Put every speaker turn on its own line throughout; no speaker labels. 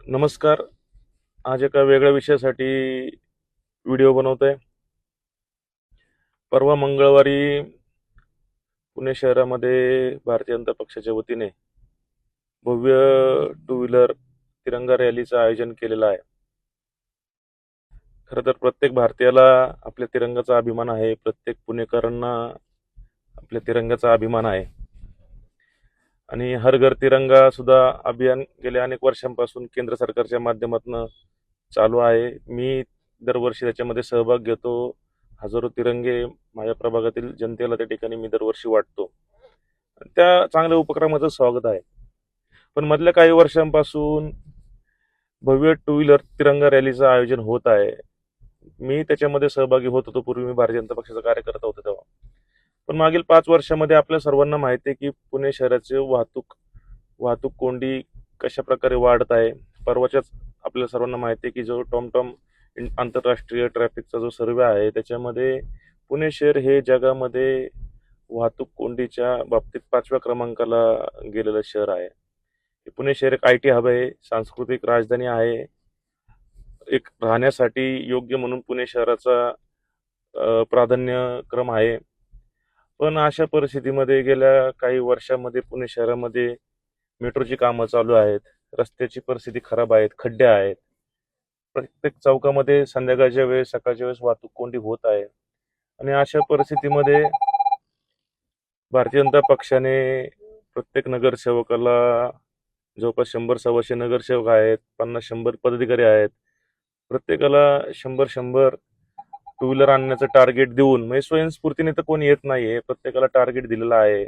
नमस्कार. आज एका वेगळ्या विषयासाठी व्हिडिओ बनवतोय. परवा मंगळवारी पुणे शहरामध्ये भारतीय जनता पक्षाच्या वतीने भव्य टू व्हीलर तिरंगा रॅलीचं आयोजन केलेलं आहे. खरं तर प्रत्येक भारतीयाला आपल्या तिरंगाचा अभिमान आहे. प्रत्येक पुणेकरांना आपल्या तिरंगाचा अभिमान आहे. आणि हर घर तिरंगा सुद्धा अभियान गेल्या अनेक वर्षांपासून केंद्र सरकारच्या माध्यमातून चालू आहे. मी दरवर्षी त्याच्यामध्ये सहभाग घेतो. हजारो तिरंगे माझ्या प्रभागातील जनतेला त्या ठिकाणी मी दरवर्षी वाटतो. त्या चांगल्या उपक्रमाचं स्वागत आहे. पण मधल्या काही वर्षांपासून भव्य टू व्हीलर तिरंगा रॅलीचं आयोजन होत आहे. मी त्याच्यामध्ये सहभागी होत होतो. पूर्वी मी भारतीय जनता पक्षाचा कार्यकर्ता होतो तेव्हा. पण मागील 5 वर्षामध्ये आपल्या सर्वांना माहिती आहे की पुणे शहराचे वाहतूक कोंडी कशा प्रकारे वाढत आहे. परवाच्याच आपल्या सर्वांना माहिती आहे की जो टॉमटॉम आंतरराष्ट्रीय ट्रॅफिकचा जो सर्वे आहे त्याच्यामध्ये पुणे शहर हे जगामध्ये वाहतूक कोंडीच्या बाबतीत 5व्या क्रमांकाला गेलेलं शहर आहे. पुणे शहर एक IT हब आहे, सांस्कृतिक राजधानी आहे. एक राहण्यासाठी योग्य म्हणून पुणे शहराचा प्राधान्यक्रम आहे. पण अशा परिस्थितीमध्ये गेल्या काही वर्षांमध्ये पुणे शहरामध्ये मेट्रोची कामं चालू आहेत. रस्त्याची परिस्थिती खराब आहेत, खड्डे आहेत. प्रत्येक चौकामध्ये संध्याकाळच्या वेळेस सकाळच्या वेळेस वाहतूक कोंडी होत आहे. आणि अशा परिस्थितीमध्ये भारतीय जनता पक्षाने प्रत्येक नगरसेवकाला जवळपास 100-125 नगरसेवक आहेत, 50-100 पदाधिकारी आहेत. प्रत्येकाला 100-100 टू व्हीलर आणण्याचं टार्गेट देऊन, म्हणजे स्वयंस्फूर्तीने तर कोणी येत नाहीये, प्रत्येकाला टार्गेट दिलेलं आहे.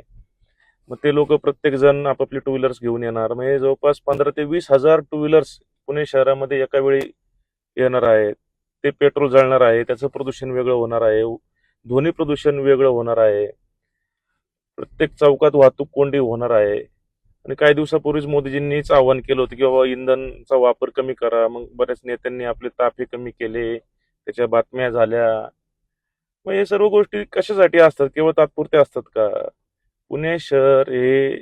मग ते लोक प्रत्येक जण आपापले टू व्हीलर्स घेऊन येणार. म्हणजे जवळपास 15,000 ते 20,000 टू व्हीलर्स पुणे शहरामध्ये एका वेळी येणार आहेत. ते पेट्रोल जळणार आहे, त्याचं प्रदूषण वेगळं होणार आहे, ध्वनी प्रदूषण वेगळं होणार आहे. प्रत्येक चौकात वाहतूक कोंडी होणार आहे. आणि काही दिवसापूर्वीच मोदीजींनीच आवाहन केलं होतं की बाबा इंधनचा वापर कमी करा. मग बऱ्याच नेत्यांनी आपले ताफे कमी केले, त्याच्या बातम्या झाल्या. मग हे सर्व गोष्टी कशासाठी असतात? केवळ तात्पुरत्या असतात का? पुणे शहर हे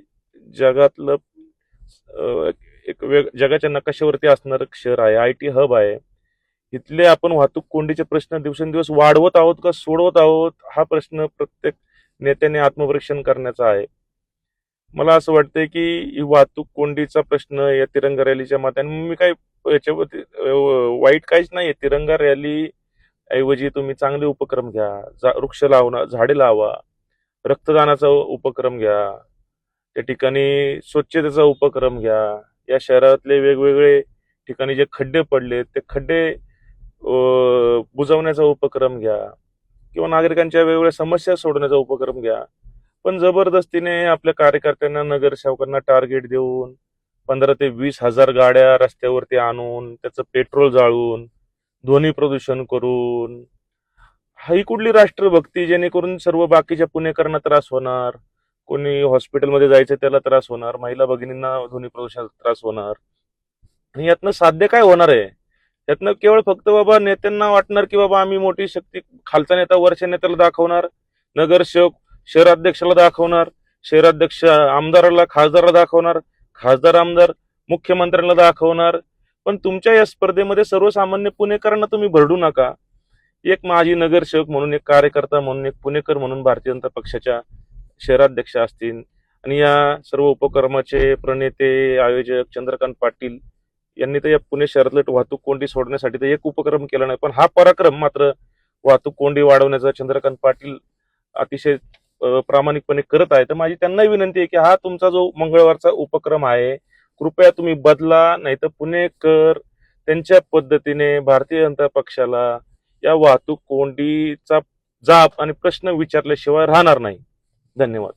जगातलं जगाच्या नकाशावरती असणारं शहर आहे. IT हब आहे. इथले आपण वाहतूक कोंडीचे प्रश्न दिवसेंदिवस वाढवत आहोत का सोडवत आहोत, हा प्रश्न प्रत्येक नेत्याने आत्मपरीक्षण करण्याचा आहे. मला असं वाटतंय की ही वाहतूक कोंडीचा प्रश्न या तिरंगा रॅलीच्या माध्यमाने, मी काय याच्यावरती वाईट काहीच नाहीये. तिरंगा रॅली ऐवजी तुम्ही चांगले उपक्रम घ्या. वृक्ष लावणं, झाडे लावा, रक्तदानाचा उपक्रम घ्या, त्या ठिकाणी स्वच्छतेचा उपक्रम घ्या. या शहरातले वेगवेगळे ठिकाणी जे खड्डे पडले ते खड्डे बुजवण्याचा उपक्रम घ्या, किंवा नागरिकांच्या वेगवेगळ्या समस्या सोडवण्याचा उपक्रम घ्या. पण जबरदस्तीने आपल्या कार्यकर्त्यांना, नगरसेवकांना टार्गेट देऊन 15,000 ते 20,000 गाड्या रस्त्यावरती आणून त्याचं पेट्रोल जाळून ध्वनी प्रदूषण करून, ही कुठली राष्ट्रभक्ती? जेणेकरून सर्व बाकीच्या पुणेकरांना त्रास होणार, कोणी हॉस्पिटलमध्ये जायचं त्याला त्रास होणार, महिला भगिनींना ध्वनी प्रदूषणाचा त्रास होणार. आणि यातनं साध्य काय होणार आहे? यातनं केवळ फक्त बाबा नेत्यांना वाटणार की बाबा आम्ही मोठी शक्ती, खालचा नेता वरच्या नेत्याला दाखवणार, नगरसेवक शहराध्यक्षाला दाखवणार, शहराध्यक्ष आमदाराला, खासदाराला दाखवणार, खासदार आमदार मुख्यमंत्र्यांना दाखवणार. पण तुमच्या या स्पर्धेमध्ये सर्वसामान्य पुणेकरांना तुम्ही भरडू नका. एक माजी नगरसेवक म्हणून, एक कार्यकर्ता म्हणून, एक पुणेकर म्हणून भारतीय जनता पक्षाच्या शहराध्यक्ष असतील आणि या सर्व उपक्रमाचे प्रणेते, आयोजक चंद्रकांत पाटील यांनी तर या पुणे शहरातलं वाहतूक कोंडी सोडण्यासाठी तर एक उपक्रम केला नाही, पण हा पराक्रम मात्र वाहतूक कोंडी वाढवण्याचा चंद्रकांत पाटील अतिशय प्रामाणिकपणे करत आहे. तर माझी त्यांनाही विनंती आहे की हा तुमचा जो मंगळवारचा उपक्रम आहे, कृपया तुम्ही बदला. नाही तर पुणेकर त्यांच्या पद्धतीने भारतीय जनता पक्षाला या वाहतूक कोंडीचा जाब आणि प्रश्न विचारल्याशिवाय राहणार नाही. धन्यवाद.